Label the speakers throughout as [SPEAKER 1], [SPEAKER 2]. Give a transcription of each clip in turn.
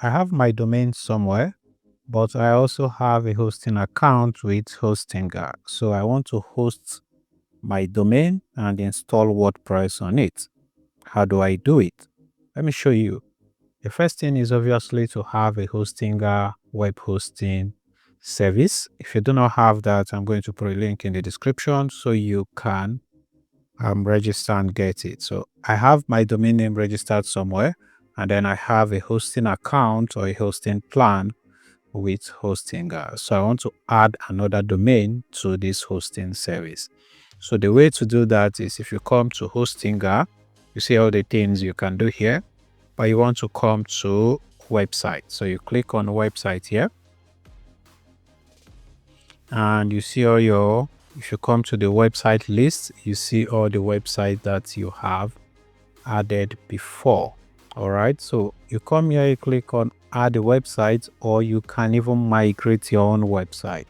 [SPEAKER 1] I have my domain somewhere, but I also have a hosting account with Hostinger. So I want to host my domain and install WordPress on it. How do I do it? Let me show you. The first thing is obviously to have a Hostinger web hosting service. If you do not have that, I'm going to put a link in the description so you can register and get it. So I have my domain name registered somewhere, and then I have a hosting account or a hosting plan with Hostinger. So I want to add another domain to this hosting service. So the way to do that is if you come to Hostinger, you see all the things you can do here, but you want to come to website. So you click on website here, and you see all your, if you come to the website list, you see all the websites that you have added before. All right, so you come here, you click on add a website, or you can even migrate your own website.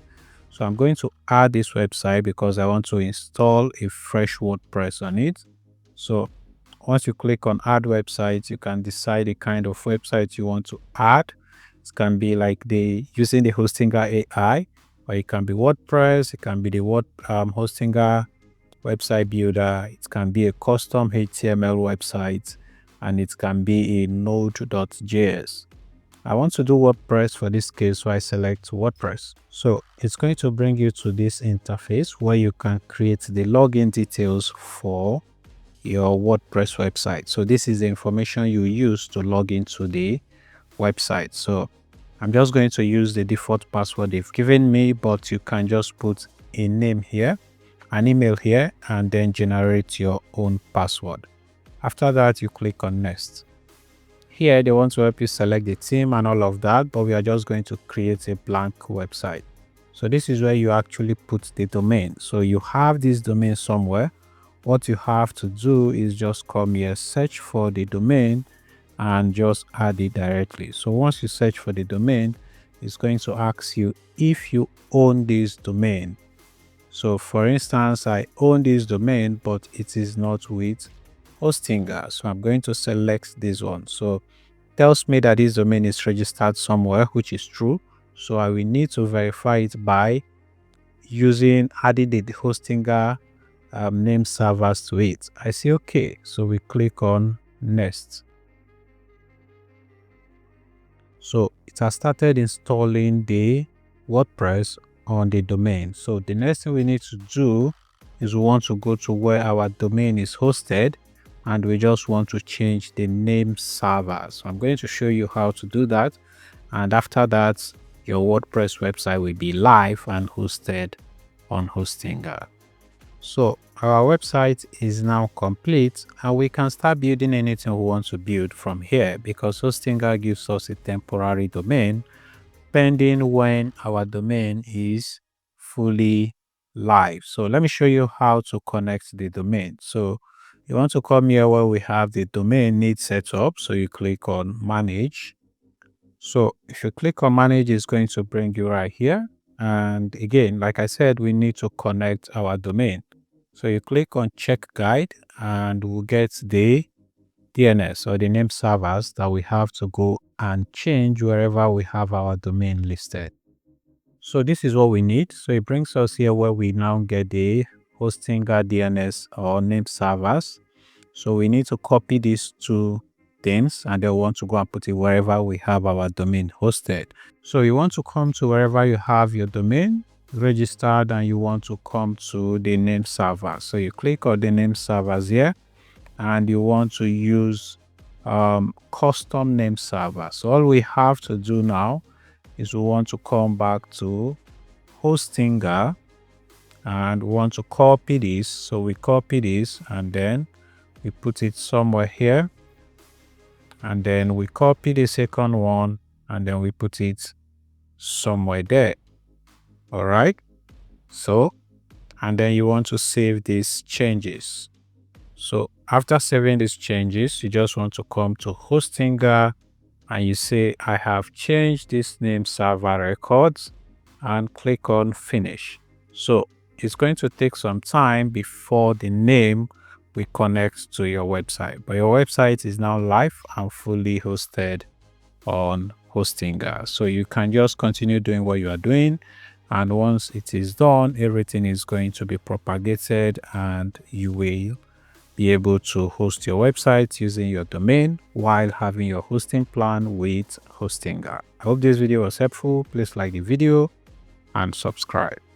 [SPEAKER 1] So I'm going to add this website because I want to install a fresh WordPress on it. So once you click on add website, you can decide the kind of website you want to add. It can be like using the Hostinger AI, or it can be WordPress, it can be the Hostinger website builder, it can be a custom HTML website, and it can be a node.js. I want to do WordPress for this case, so I select WordPress. So it's going to bring you to this interface where you can create the login details for your WordPress website. So this is the information you use to log into the website. So I'm just going to use the default password they've given me, but you can just put a name here, an email here, and then generate your own password. After that, you click on next. Here they want to help you select the theme and all of that, but we are just going to create a blank website. So this is where you actually put the domain. So you have this domain somewhere. What you have to do is just come here, search for the domain, and just add it directly. So once you search for the domain, it's going to ask you if you own this domain. So for instance, I own this domain, but it is not with Hostinger. So I'm going to select this one. So it tells me that this domain is registered somewhere, which is true. So I will need to verify it by adding the Hostinger name servers to it. I say okay. So we click on next. So it has started installing the WordPress on the domain. So the next thing we need to do is we want to go to where our domain is hosted, and we just want to change the name server. So I'm going to show you how to do that. And after that, your WordPress website will be live and hosted on Hostinger. So our website is now complete, and we can start building anything we want to build from here, because Hostinger gives us a temporary domain pending when our domain is fully live. So let me show you how to connect the domain. So you want to come here where we have the domain needs setup. So you click on manage. So if you click on manage, it's going to bring you right here. And again, like I said, we need to connect our domain. So you click on check guide, and we'll get the DNS or the name servers that we have to go and change wherever we have our domain listed. So this is what we need. So it brings us here where we now get the Hostinger DNS or name servers. So we need to copy these two things, and then we want to go and put it wherever we have our domain hosted. So you want to come to wherever you have your domain registered, and you want to come to the name server. So you click on the name servers here, and you want to use custom name server. So all we have to do now is we want to come back to Hostinger, and we want to copy this. So we copy this, and then we put it somewhere here, and then we copy the second one, and then we put it somewhere there. All right. So, and then you want to save these changes. So after saving these changes, you just want to come to Hostinger, and you say, I have changed this name server records, and click on finish. So it's going to take some time before the name will connect to your website, but your website is now live and fully hosted on Hostinger. So you can just continue doing what you are doing, and once it is done, everything is going to be propagated and you will be able to host your website using your domain while having your hosting plan with Hostinger. I hope this video was helpful. Please like the video and subscribe.